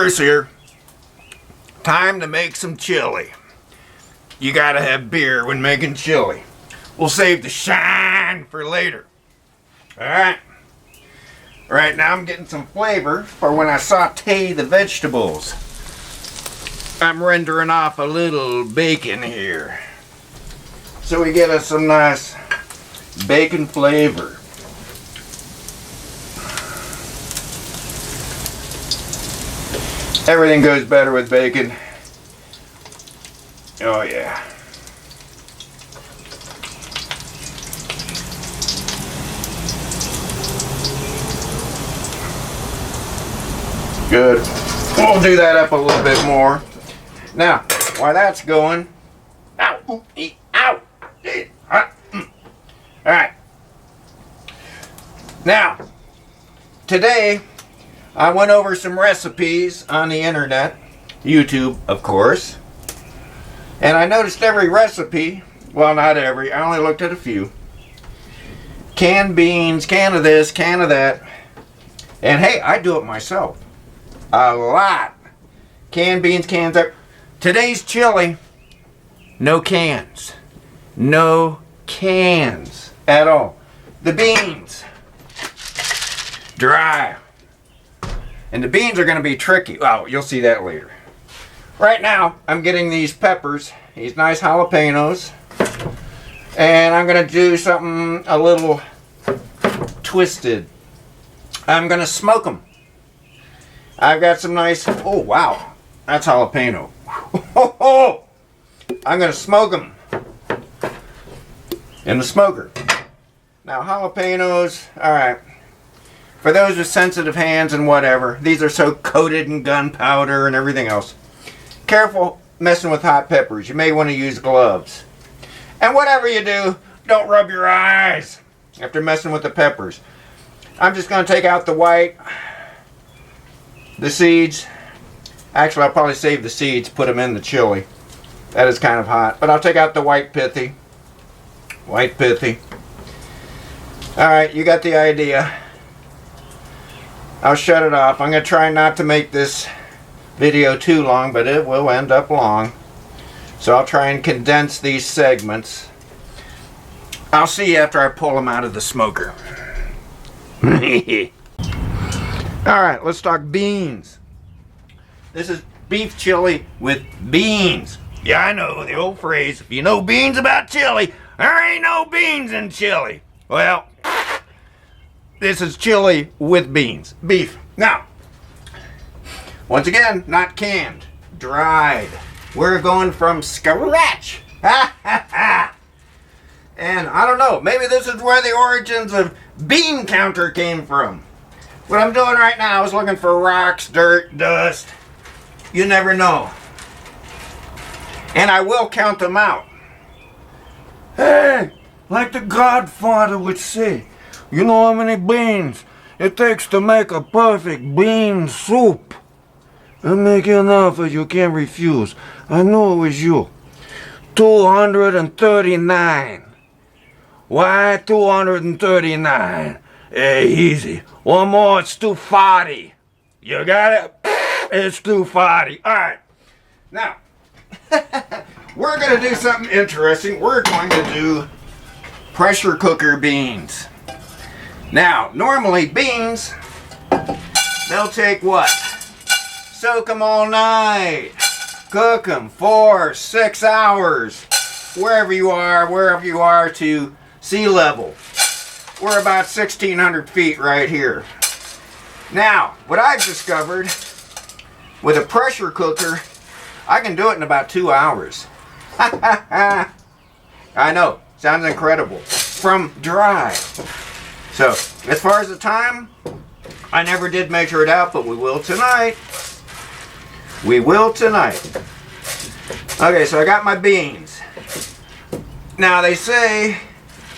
course here, time to make some chili. You gotta have beer when making chili. We'll save the shine for later. Alright. Right now I'm getting some flavor for when I saute the vegetables. I'm rendering off a little bacon here. So we get us some nice bacon flavor. Everything goes better with bacon. Oh yeah. Good. We'll do that up a little bit more. Now, while that's going, ow, ow, alright. Now, today, I went over some recipes on the internet, YouTube, of course, and I noticed every recipe, well, not every, I only looked at a few. Canned beans, can of this, can of that, and hey, I do it myself. A lot. Canned beans, cans of... Today's chili, no cans. No cans at all. The beans, dry. And the beans are going to be tricky. Oh, you'll see that later. Right now, I'm getting these peppers, these nice jalapenos. And I'm going to do something a little twisted. I'm going to smoke them. I've got some nice, oh wow, that's jalapeno. I'm going to smoke them in the smoker. Now jalapenos, alright, for those with sensitive hands and whatever, these are so coated in gunpowder and everything else. Careful messing with hot peppers, you may want to use gloves. And whatever you do, don't rub your eyes after messing with the peppers. I'm just going to take out the white, the seeds. Actually, I'll probably save the seeds, put them in the chili. That is kind of hot. But I'll take out the white pithy. White pithy. Alright, you got the idea. I'll shut it off. I'm going to try not to make this video too long, but it will end up long. So I'll try and condense these segments. I'll see you after I pull them out of the smoker. Alright, let's talk beans. This is beef chili with beans. Yeah, I know, the old phrase, if you know beans about chili, there ain't no beans in chili. Well, this is chili with beans. Beef. Now, once again, not canned. Dried. We're going from scratch. Ha ha ha. And I don't know, maybe this is where the origins of bean counter came from. What I'm doing right now is looking for rocks, dirt, dust. You never know. And I will count them out. Hey, like the Godfather would say, you know how many beans it takes to make a perfect bean soup? I make you an offer you can't refuse. I know it was you. 239. Why 239? Hey, easy. One more, it's 240. You got it? It's 240. Alright. Now, we're going to do something interesting. We're going to do pressure cooker beans. Now, normally beans, they'll take what? Soak them all night. Cook them 4, 6 hours. Wherever you are to sea level. We're about 1,600 feet right here. Now, what I've discovered with a pressure cooker, I can do it in about 2 hours. I know, sounds incredible. From dry. So, as far as the time, I never did measure it out, but we will tonight. We will tonight. Okay, so I got my beans. Now, they say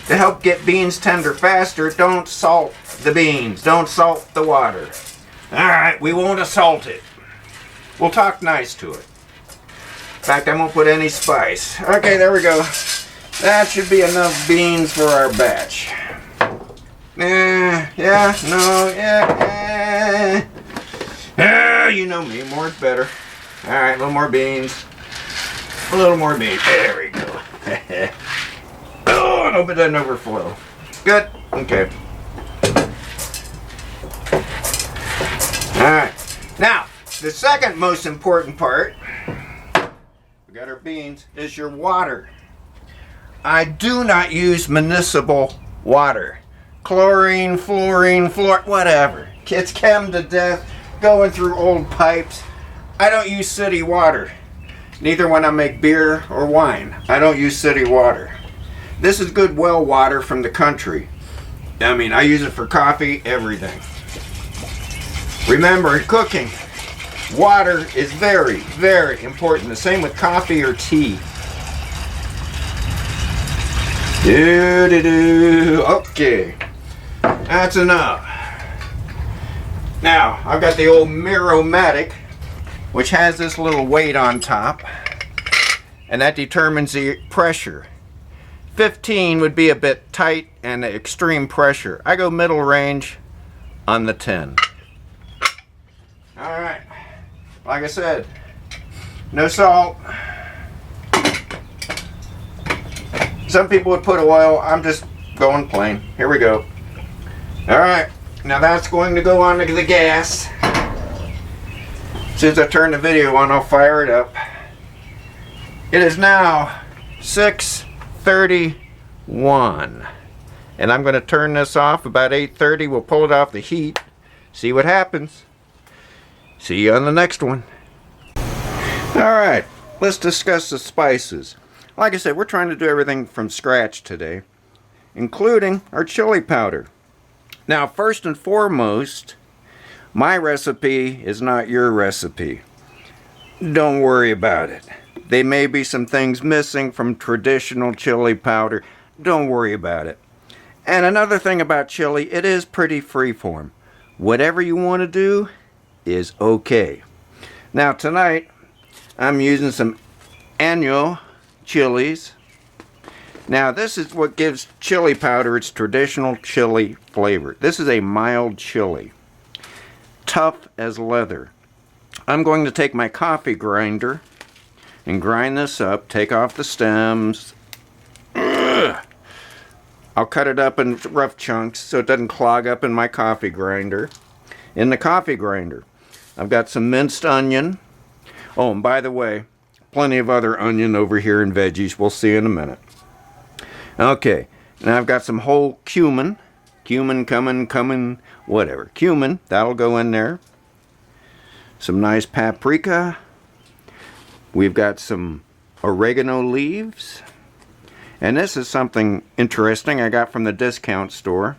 to help get beans tender faster, don't salt the beans. Don't salt the water. Alright, we won't assault it. We'll talk nice to it. In fact, I won't put any spice. Okay, there we go. That should be enough beans for our batch. you know me, more is better. All right, a little more beans. A little more beans. There we go. Oh, I hope it doesn't overflow. Good. Okay. All right. Now, the second most important part, we got our beans, is your water. I do not use municipal water. Chlorine, fluorine, whatever. It's chem to death, going through old pipes. I don't use city water. Neither when I make beer or wine. I don't use city water. This is good well water from the country. I mean, I use it for coffee, everything. Remember, in cooking, water is very, very important. The same with coffee or tea. Okay, that's enough. Now, I've got the old Miromatic, which has this little weight on top, and that determines the pressure. 15 would be a bit tight and extreme pressure. I go middle range on the 10. All right, like I said, no salt. Some people would put oil. I'm just going plain. Here we go. All right, now that's going to go on to the gas. As soon as I turn the video on, I'll fire it up. It is now 6:31, and I'm going to turn this off about 8:30. We'll pull it off the heat, see what happens. See you on the next one. All right, let's discuss the spices. Like I said, we're trying to do everything from scratch today, including our chili powder. Now, first and foremost, my recipe is not your recipe. Don't worry about it. There may be some things missing from traditional chili powder. Don't worry about it. And another thing about chili, it is pretty freeform. Whatever you want to do is okay. Now tonight, I'm using some Año chilies. Now this is what gives chili powder its traditional chili flavor. This is a mild chili, tough as leather. I'm going to take my coffee grinder and grind this up, take off the stems. Ugh. I'll cut it up in rough chunks so it doesn't clog up in my coffee grinder. In the coffee grinder, I've got some minced onion. Oh, and by the way, plenty of other onion over here in veggies. We'll see in a minute. Okay, now I've got some whole cumin. Cumin, whatever. Cumin, that'll go in there. Some nice paprika. We've got some oregano leaves. And this is something interesting I got from the discount store.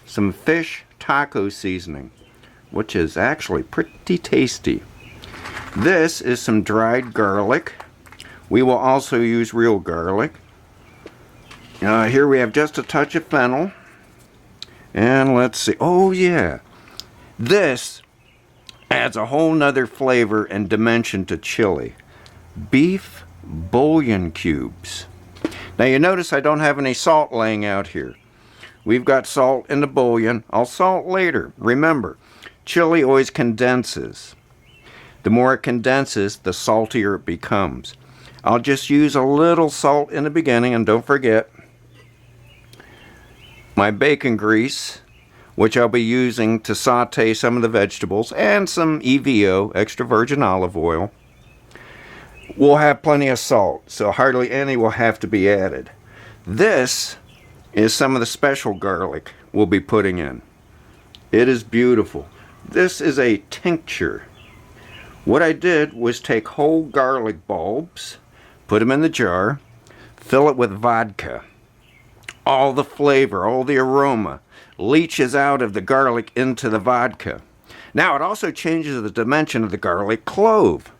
Some fish taco seasoning, which is actually pretty tasty. This is some dried garlic. We will also use real garlic. Here we have just a touch of fennel. And let's see. Oh yeah. This adds a whole nother flavor and dimension to chili. Beef bouillon cubes. Now you notice I don't have any salt laying out here. We've got salt in the bouillon. I'll salt later. Remember, chili always condenses. The more it condenses, the saltier it becomes. I'll just use a little salt in the beginning, and don't forget my bacon grease, which I'll be using to saute some of the vegetables, and some EVO, extra virgin olive oil. We'll have plenty of salt, so hardly any will have to be added. This is some of the special garlic we'll be putting in. It is beautiful. This is a tincture. What I did was take whole garlic bulbs, put them in the jar, fill it with vodka. All the flavor, all the aroma leaches out of the garlic into the vodka. Now it also changes the dimension of the garlic clove.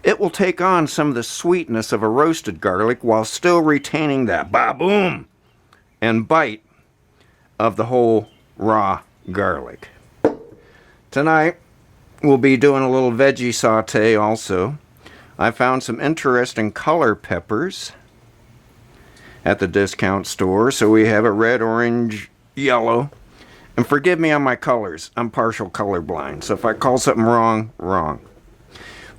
It will take on some of the sweetness of a roasted garlic while still retaining that ba-boom and bite of the whole raw garlic. Tonight, we'll be doing a little veggie saute also. I found some interesting color peppers at the discount store. So we have a red, orange, yellow. And forgive me on my colors. I'm partial colorblind. So if I call something wrong, wrong.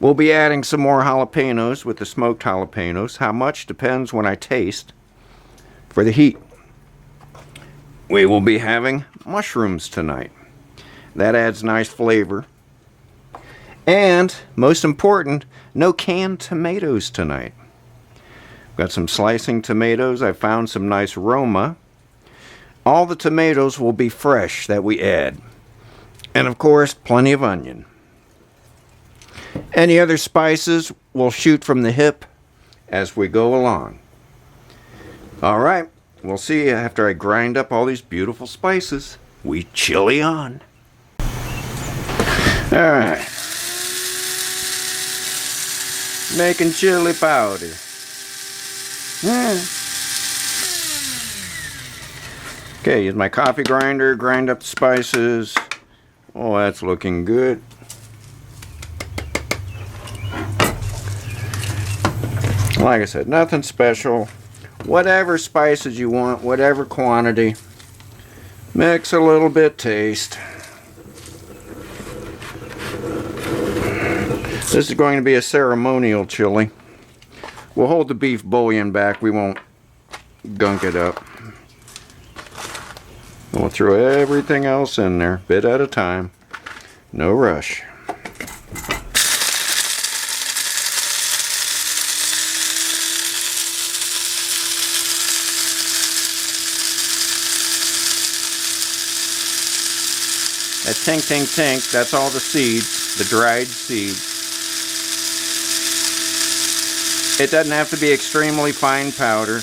We'll be adding some more jalapenos with the smoked jalapenos. How much depends when I taste for the heat. We will be having mushrooms tonight. That adds nice flavor. And most important, no canned tomatoes tonight. Got some slicing tomatoes. I found some nice Roma. All the tomatoes will be fresh that we add. And of course, plenty of onion. Any other spices we'll shoot from the hip as we go along. Alright, we'll see you after I grind up all these beautiful spices. We chili on. Alright. Making chili powder. Okay, use my coffee grinder, grind up the spices. Oh, that's looking good. Like I said, nothing special. Whatever spices you want, whatever quantity. Mix a little bit, taste. This is going to be a ceremonial chili. We'll hold the beef bouillon back. We won't gunk it up. We'll throw everything else in there, bit at a time. No rush. That tink, tink, tink, that's all the seeds, the dried seeds. It doesn't have to be extremely fine powder.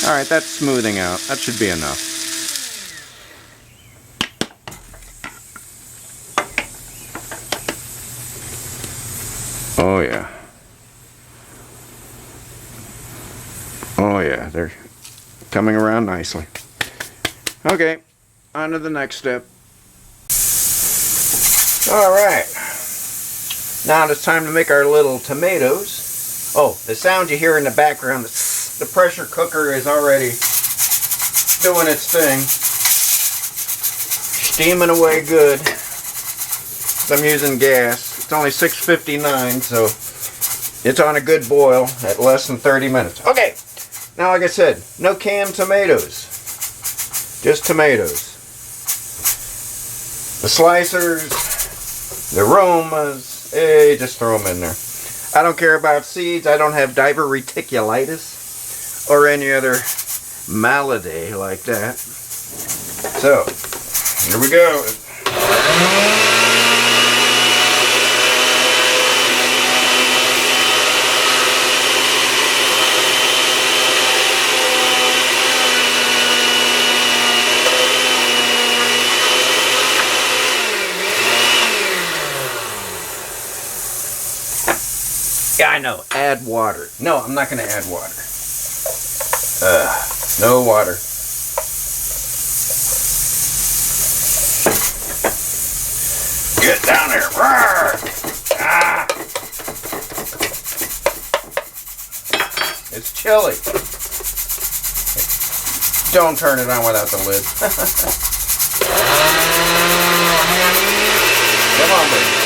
Alright, that's smoothing out. That should be enough. Oh yeah. Oh yeah, they're coming around nicely. Okay. On to the next step. Alright. Now it's time to make our little tomatoes. Oh, the sound you hear in the background, the pressure cooker is already doing its thing. Steaming away good. I'm using gas. It's only 6:59, so it's on a good boil at less than 30 minutes. Okay. Now, like I said, no canned tomatoes. Just tomatoes. The slicers, the Romas, hey, just throw them in there. I don't care about seeds. I don't have diverticulitis or any other malady like that. So, here we go. Yeah, I know. Add water. No, I'm not going to add water. No water. Get down there. Roar. Ah. It's chili. Don't turn it on without the lid. Come on, baby.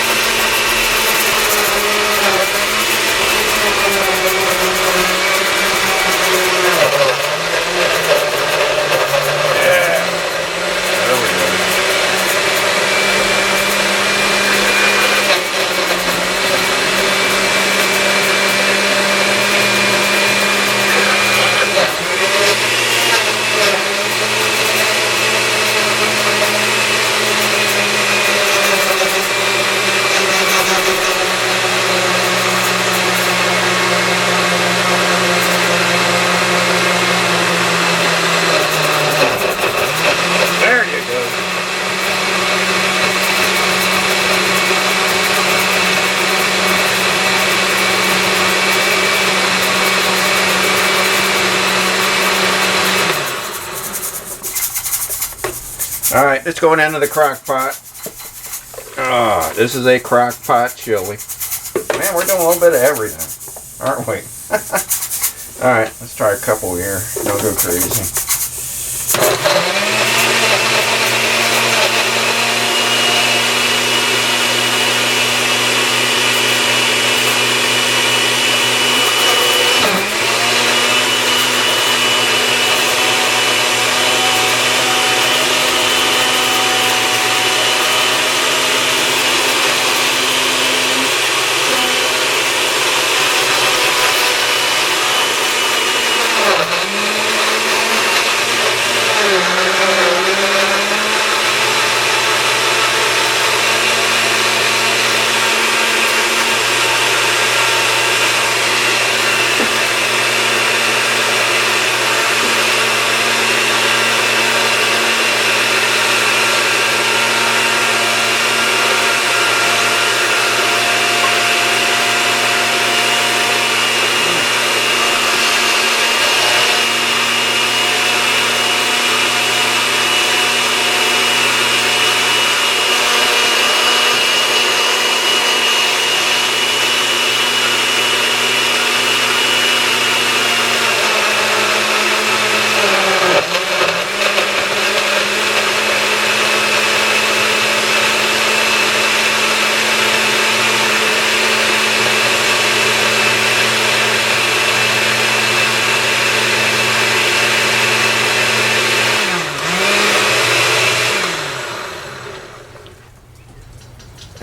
Alright, it's going into the Crockpot. Ah, this is a Crockpot chili. Man, we're doing a little bit of everything, aren't we? Alright, let's try a couple here. Don't go crazy.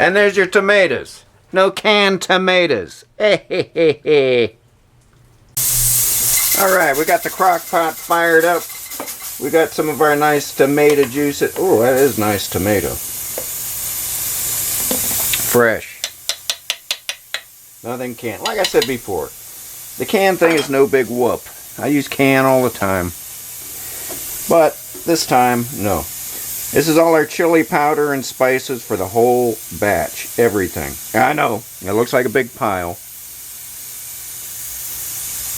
And there's your tomatoes. No canned tomatoes. Alright, we got the crock pot fired up. We got some of our nice tomato juice. Oh, that is nice tomato. Fresh. Nothing canned. Like I said before, the can thing is no big whoop. I use can all the time. But this time, no. This is all our chili powder and spices for the whole batch. Everything. I know, it looks like a big pile.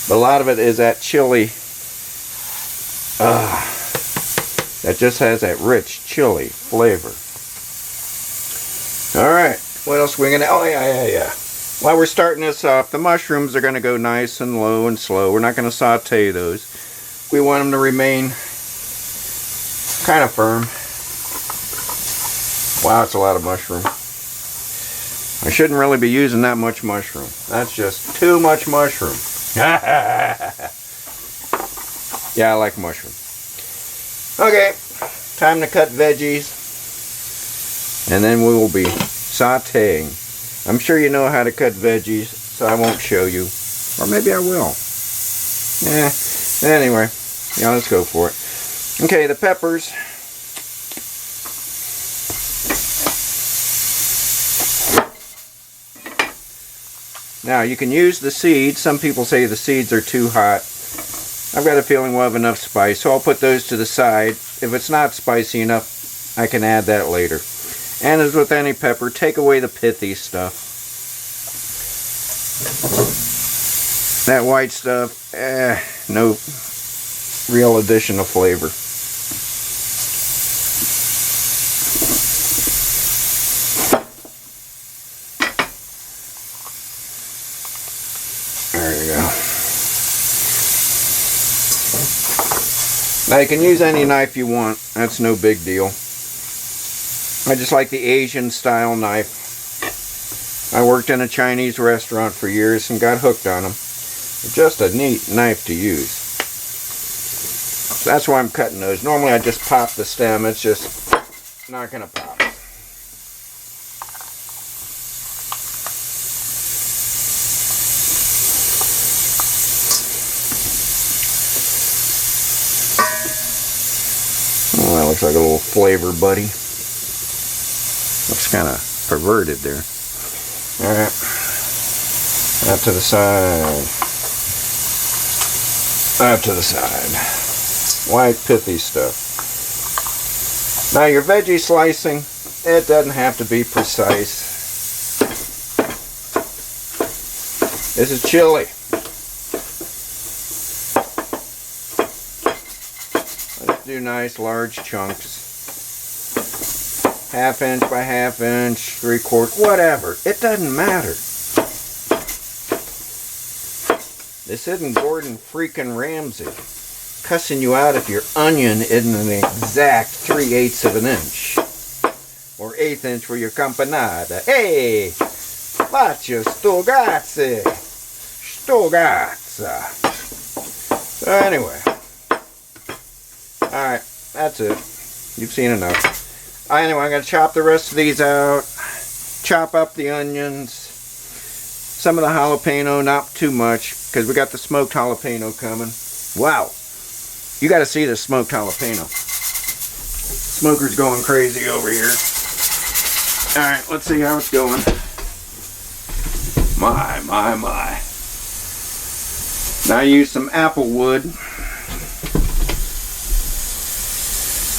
But a lot of it is that chili. That just has that rich chili flavor. Alright, what else are we going to... Oh, yeah. While we're starting this off, the mushrooms are going to go nice and low and slow. We're not going to saute those. We want them to remain kind of firm. Wow, it's a lot of mushroom. I shouldn't really be using that much mushroom. That's just too much mushroom. Yeah, I like mushroom. Okay, time to cut veggies. And then we will be sauteing. I'm sure you know how to cut veggies, so I won't show you. Or maybe I will. Anyway, yeah, let's go for it. Okay, the peppers. Now, you can use the seeds. Some people say the seeds are too hot. I've got a feeling we'll have enough spice, so I'll put those to the side. If it's not spicy enough, I can add that later. And as with any pepper, take away the pithy stuff. That white stuff, no real addition of flavor. There you go. Now you can use any knife you want. That's no big deal. I just like the Asian style knife. I worked in a Chinese restaurant for years and got hooked on them. Just a neat knife to use. So that's why I'm cutting those. Normally I just pop the stem. It's just not going to pop. Oh, that looks like a little flavor buddy. Looks kind of perverted there. Alright. Out to the side. Out to the side. White pithy stuff. Now your veggie slicing, it doesn't have to be precise. This is chili. Let's do nice large chunks. Half inch by half inch, 3/4, whatever. It doesn't matter. This isn't Gordon freaking Ramsay cussing you out if your onion isn't an exact 3/8 of an inch. Or 1/8 inch for your campanata. Hey! Faccio sto grazie! Sto grazza! So anyway. Alright, that's it. You've seen enough. Anyway, I'm going to chop the rest of these out. Chop up the onions. Some of the jalapeno, not too much, because we got the smoked jalapeno coming. Wow. You got to see the smoked jalapeno. Smoker's going crazy over here. Alright, let's see how it's going. My. Now I use some apple wood.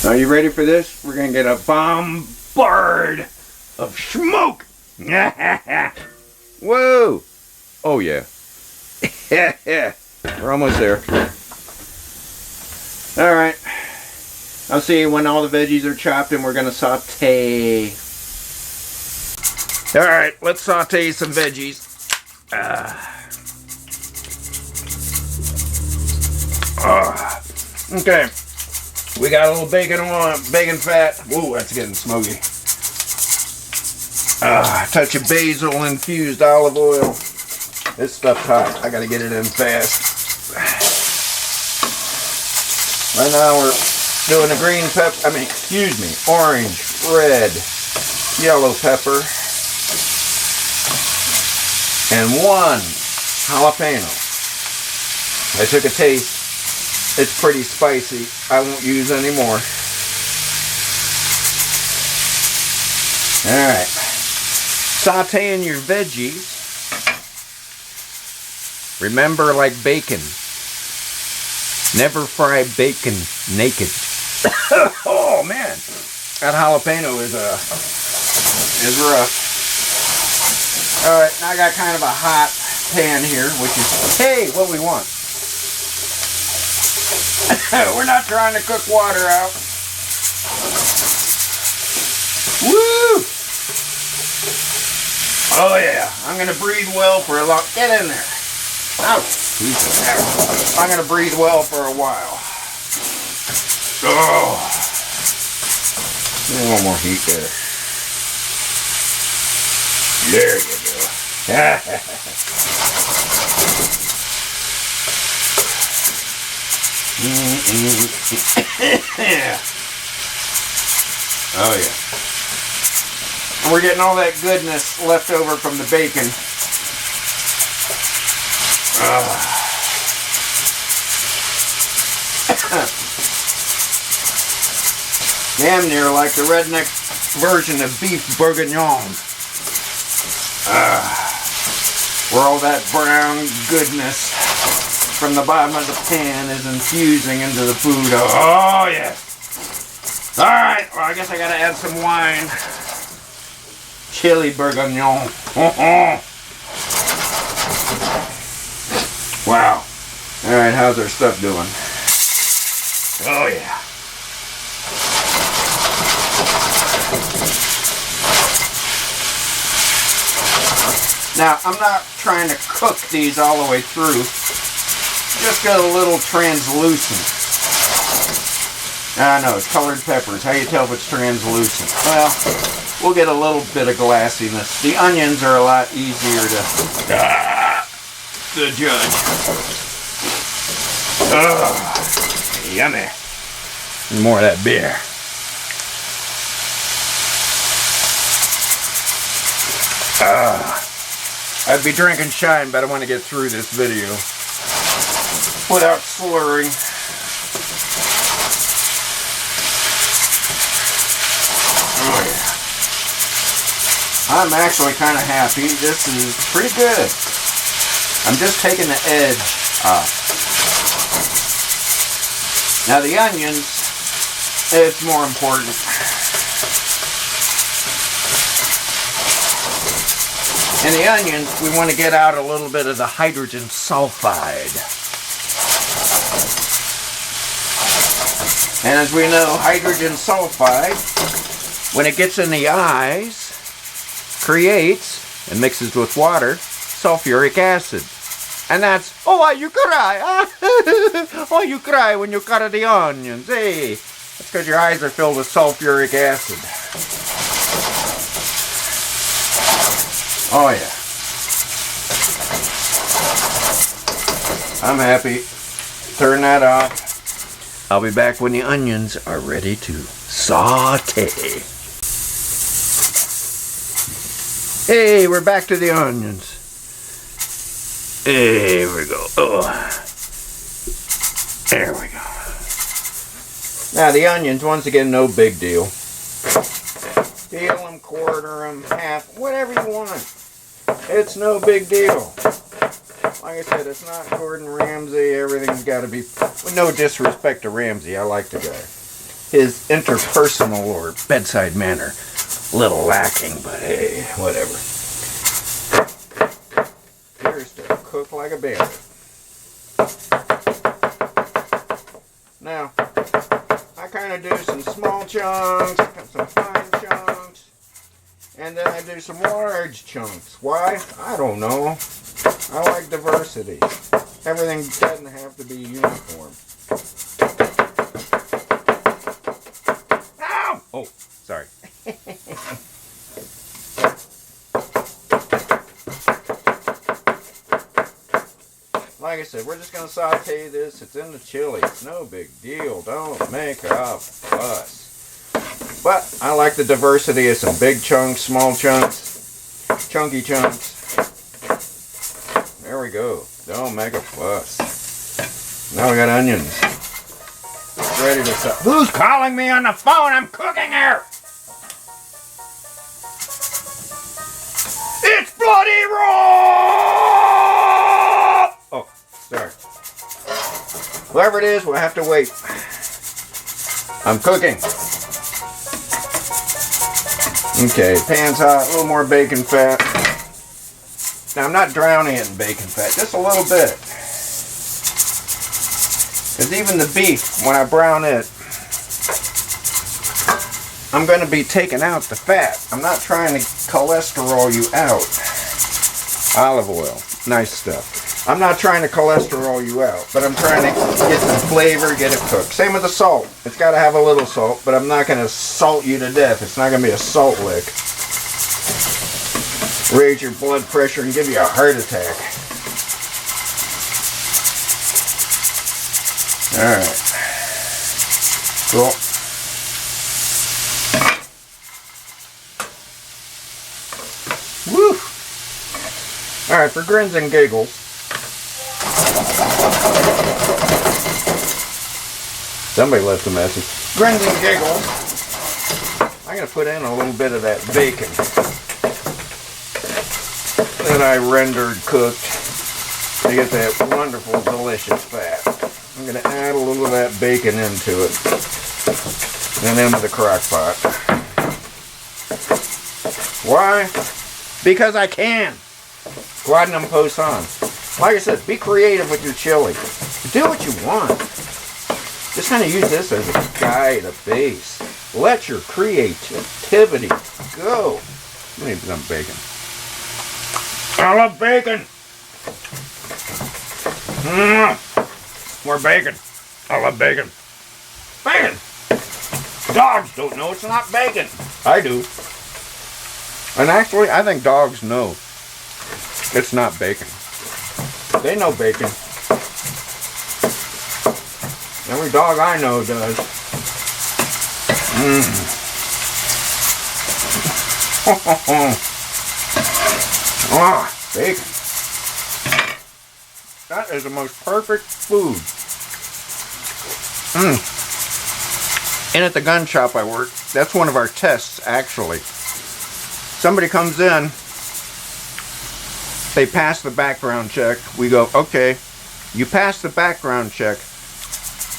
Are you ready for this? We're going to get a bombard of smoke. Whoa. Oh, yeah. We're almost there. All right. I'll see you when all the veggies are chopped and we're going to saute. All right. Let's saute some veggies. Okay. We got a little bacon on, bacon fat. Whoa, that's getting smoky. A touch of basil infused olive oil. This stuff's hot. I gotta get it in fast. Right now we're doing the green pepper. Orange, red, yellow pepper. and 1 jalapeno. I took a taste. It's pretty spicy. I won't use any more. Alright. Sauteing your veggies. Remember, like bacon. Never fry bacon naked. Oh man, that jalapeno is rough. All right, now I got kind of a hot pan here, which is, hey, what we want. We're not trying to cook water out. Woo! Oh yeah, I'm gonna breathe well for a long. Get in there. Ouch. I'm gonna breathe well for a while. Oh. One more heat there. There you go. Oh yeah. And we're getting all that goodness left over from the bacon. Damn near like the redneck version of beef bourguignon. Where all that brown goodness from the bottom of the pan is infusing into the food. Oh yeah. Alright, well I guess I gotta add some wine. Chili bourguignon. Wow. Alright, how's our stuff doing? Oh yeah. Now, I'm not trying to cook these all the way through. Just get a little translucent. I know, it's colored peppers. How you tell if it's translucent? Well, we'll get a little bit of glassiness. The onions are a lot easier to judge. Yummy. More of that beer. I'd be drinking shine, but I want to get through this video without slurring. Oh yeah. I'm actually kind of happy. This is pretty good. I'm just taking the edge off. Now the onions, it's more important. In the onions, we want to get out a little bit of the hydrogen sulfide. And as we know, hydrogen sulfide, when it gets in the eyes, creates and mixes with water sulfuric acid. And that's, oh, why you cry? Oh, you cry when you cut the onions. Hey, that's because your eyes are filled with sulfuric acid. Oh yeah. I'm happy. Turn that off. I'll be back when the onions are ready to saute. Hey, we're back to the onions. There we go. Oh. There we go. Now the onions, once again, no big deal. Peel them, quarter them, half, whatever you want. It's no big deal. Like I said, it's not Gordon Ramsay. Everything's got to be, with no disrespect to Ramsay, I like the guy. His interpersonal or bedside manner, little lacking, but hey, whatever. Here's to cook like a baby. Now, I kind of do some small chunks, some fine chunks, and then I do some large chunks. Why? I don't know. I like diversity. Everything doesn't have to be uniform. Ow! Oh, sorry. Like I said, we're just going to saute this. It's in the chili. It's no big deal. Don't make a fuss. But I like the diversity of some big chunks, small chunks, chunky chunks. we go. Don't make a fuss. Now we got onions. Ready to start. Who's calling me on the phone? I'm cooking here. It's bloody raw! Oh, sorry. Whoever it is, we'll have to wait. I'm cooking. Okay, pan's hot, a little more bacon fat. Now, I'm not drowning it in bacon fat, just a little bit. Because even the beef, when I brown it, I'm going to be taking out the fat. I'm not trying to cholesterol you out. Olive oil, nice stuff. I'm not trying to cholesterol you out, but I'm trying to get some flavor, get it cooked. Same with the salt. It's got to have a little salt, but I'm not going to salt you to death. It's not going to be a salt lick. Raise your blood pressure and give you a heart attack. Alright. Cool. Woo! Alright, for grins and giggles. Somebody left a message. Grins and giggles. I'm going to put in a little bit of that bacon that I rendered cooked to get that wonderful, delicious fat. I'm going to add a little of that bacon into it and into the crock pot. Why? Because I can. Go ahead and post on. Like I said, be creative with your chili. Do what you want. Just kind of use this as a guide, a base. Let your creativity go. Maybe some bacon. I love bacon. More bacon. I love bacon. Bacon. Dogs don't know it's not bacon. I do. And actually, I think dogs know it's not bacon. They know bacon. Every dog I know does. Ah, bacon. That is the most perfect food. And at the gun shop I work, that's one of our tests, actually. Somebody comes in, they pass the background check. We go, okay, you pass the background check,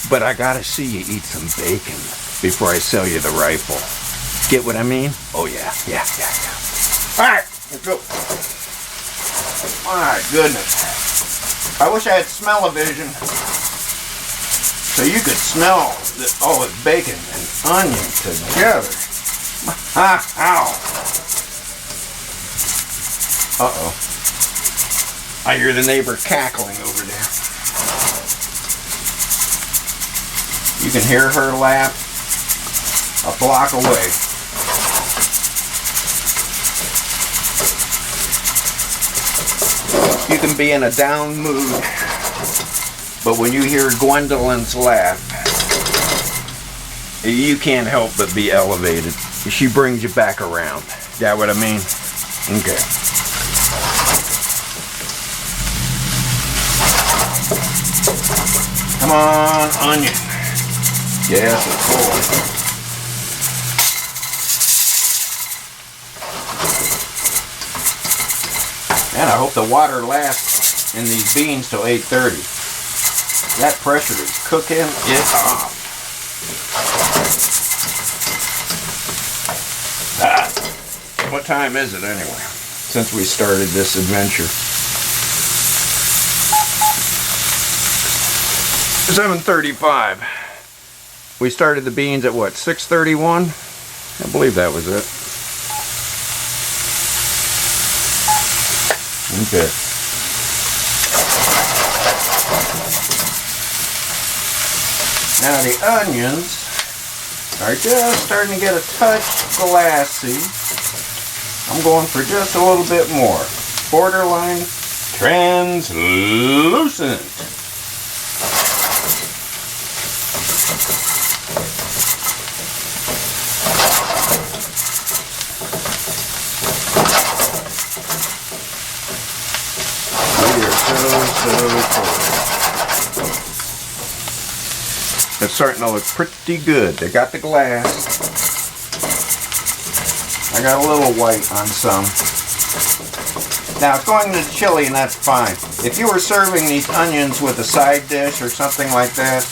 but I gotta see you eat some bacon before I sell you the rifle. Get what I mean? Oh yeah. Alright, let's go. My goodness. I wish I had smell-o-vision so you could smell all the bacon and onion together. Ow. Uh-oh. I hear the neighbor cackling over there. You can hear her laugh a block away. You can be in a down mood, but when you hear Gwendolyn's laugh, you can't help but be elevated. She brings you back around. Got what I mean? Okay. Come on, onion. Yes, it's full. Man, I hope the water lasts in these beans till 8:30. That pressure is cooking it off. What time is it anyway? Since we started this adventure. 7:35. We started the beans at what, 6:31? I believe that was it. Okay. Now the onions are just starting to get a touch glassy. I'm going for just a little bit more. Borderline translucent. cold. It's starting to look pretty good. They got the glass. I got a little white on some. Now it's going into chili and that's fine. If you were serving these onions with a side dish or something like that,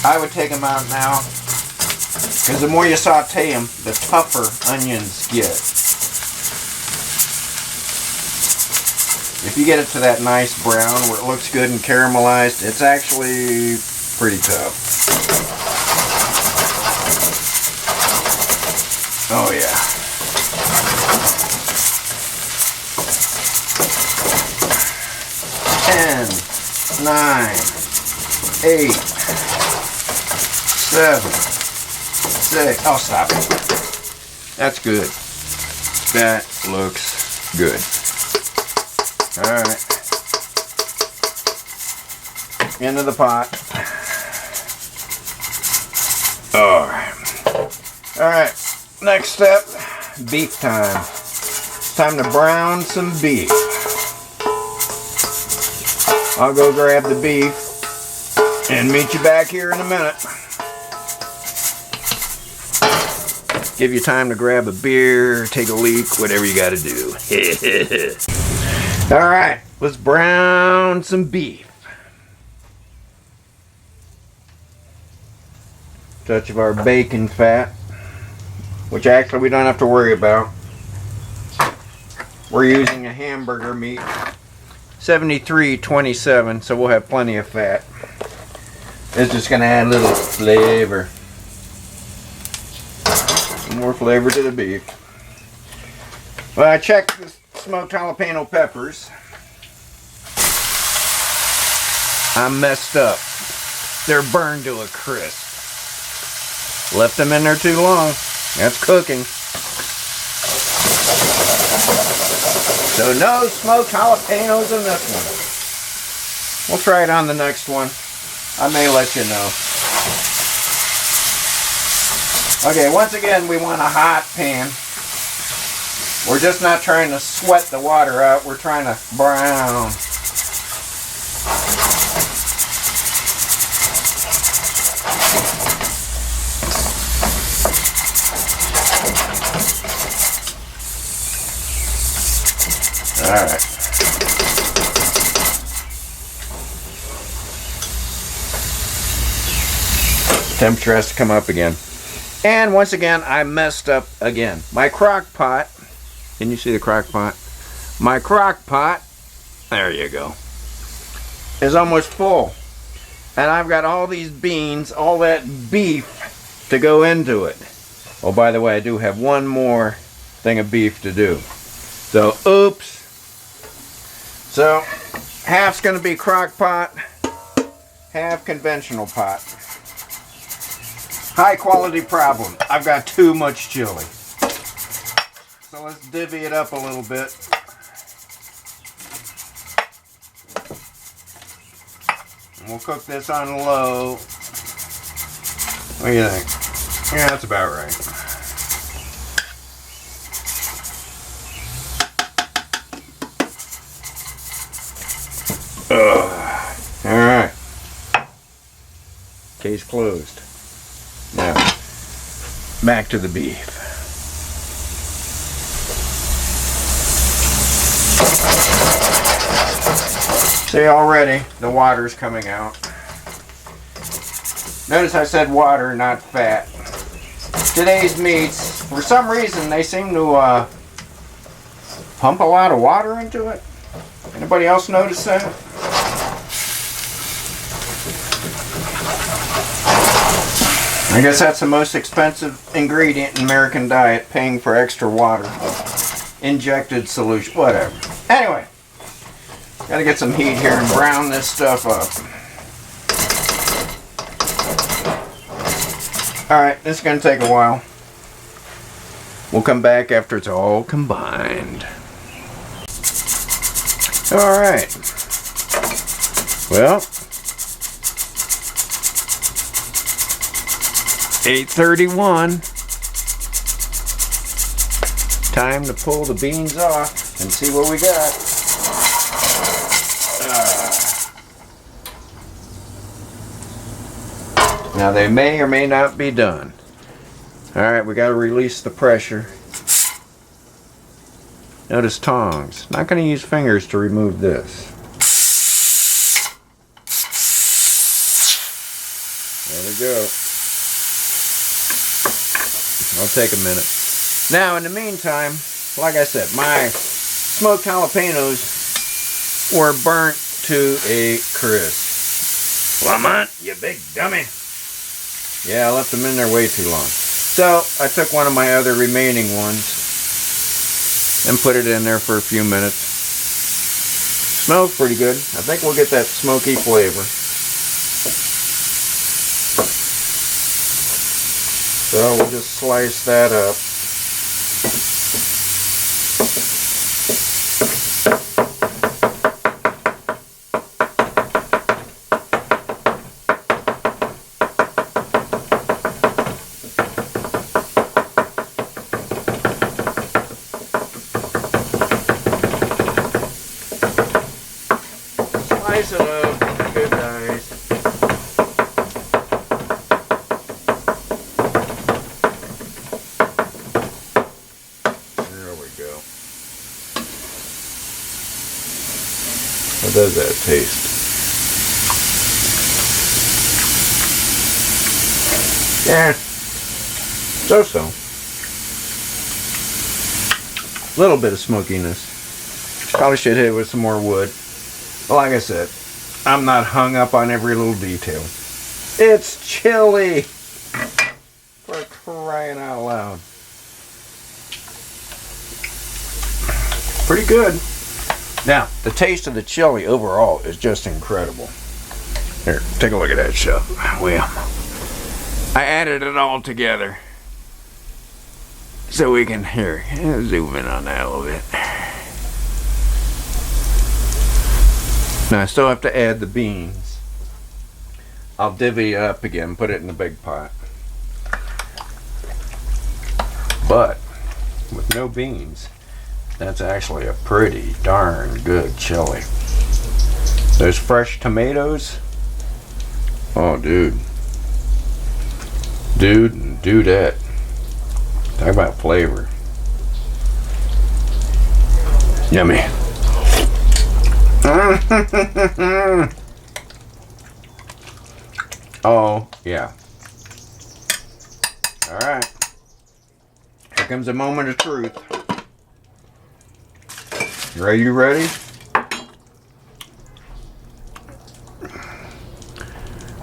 I would take them out now. Because the more you saute them, the tougher onions get. If you get it to that nice brown where it looks good and caramelized, it's actually pretty tough. Oh yeah. Ten, 9, 8, 7, 6. Oh, stop it. That's good. That looks good. Alright. Into the pot. Alright. Alright. Next step, beef time. It's time to brown some beef. I'll go grab the beef and meet you back here in a minute. Give you time to grab a beer, take a leak, whatever you gotta do. Alright, let's brown some beef. Touch of our bacon fat, which actually we don't have to worry about. We're using a hamburger meat, 73.27, so we'll have plenty of fat. It's just going to add a little flavor. More flavor to the beef. Well, I checked the smoked jalapeno peppers. I'm messed up. They're burned to a crisp. Left them in there too long. That's cooking. So no smoked jalapenos in this one. We'll try it on the next one. I may let you know. Okay, once again, we want a hot pan. We're just not trying to sweat the water out. We're trying to brown. Alright. Temperature has to come up again. And once again, I messed up again. My crock pot, can you see the crock pot? My crock pot, there you go, is almost full. And I've got all these beans, all that beef to go into it. Oh, by the way, I do have one more thing of beef to do. So, oops. So, half's going to be crock pot, half conventional pot. High quality problem. I've got too much chili. So let's divvy it up a little bit. And we'll cook this on low. What do you think? Yeah, that's about right. Alright. Case closed. Now, back to the beef. See, already the water's coming out. Notice I said water, not fat. Today's meats, for some reason, they seem to pump a lot of water into it. Anybody else notice that? I guess that's the most expensive ingredient in American diet, paying for extra water. Injected solution, whatever. Anyway, gotta get some heat here and brown this stuff up. Alright, this is gonna take a while. We'll come back after it's all combined. Alright. Well, 8:31. Time to pull the beans off and see what we got. Now they may or may not be done. Alright, we got to release the pressure. Notice tongs. Not going to use fingers to remove this. There we go. I'll take a minute. Now in the meantime, like I said, my smoked jalapenos were burnt to a crisp. Lamont, you big dummy. Yeah, I left them in there way too long. So I took one of my other remaining ones and put it in there for a few minutes. Smells pretty good. I think we'll get that smoky flavor. So we'll just slice that up. Slice it up, good guys. There we go. How does that taste? Yeah, so-so. Little bit of smokiness. Probably should hit it with some more wood. But like I said, I'm not hung up on every little detail. It's chili! For crying out loud. Pretty good. Now, the taste of the chili overall is just incredible. Here, take a look at that stuff. Well, I added it all together. So we can, here, zoom in on that a little bit. Now I still have to add the beans. I'll divvy it up again, put it in the big pot. But with no beans, that's actually a pretty darn good chili. Those fresh tomatoes, oh dude. Dude and dudette. Talk about flavor. Yummy. Oh, yeah. Alright. Here comes a moment of truth. Are you ready?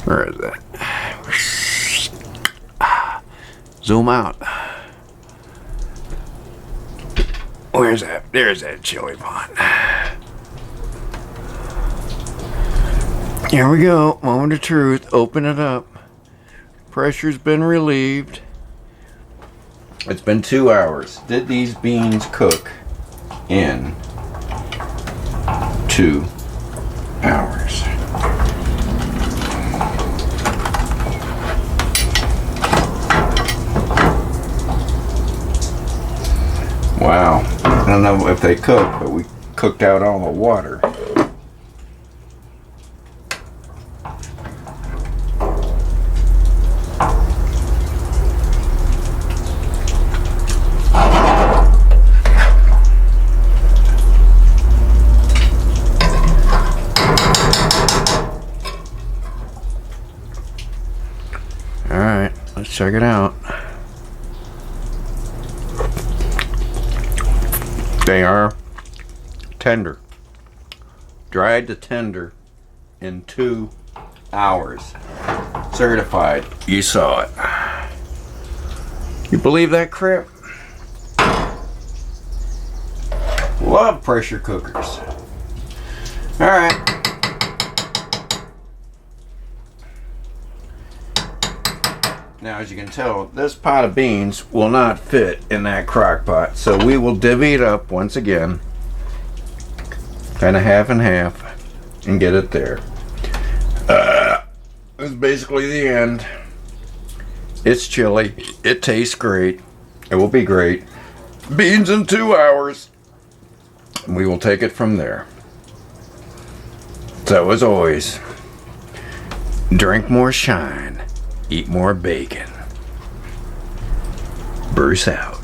Where is that? Zoom out. Where's that? There's that chili pot. Here we go. Moment of truth. Open it up. Pressure's been relieved. It's been 2 hours. Did these beans cook in 2 hours? Wow. I don't know if they cooked, but we cooked out all the water. Alright, let's check it out. They are tender. Dried to tender in 2 hours. Certified. You saw it. You believe that crap? Love pressure cookers. Alright. Now, as you can tell, this pot of beans will not fit in that crock pot, so we will divvy it up once again, kind of half and half, and get it there. This is basically the end. It's chili. It tastes great. It will be great. Beans in 2 hours. We will take it from there. So, as always, drink more shine. eat more bacon. Bruce out.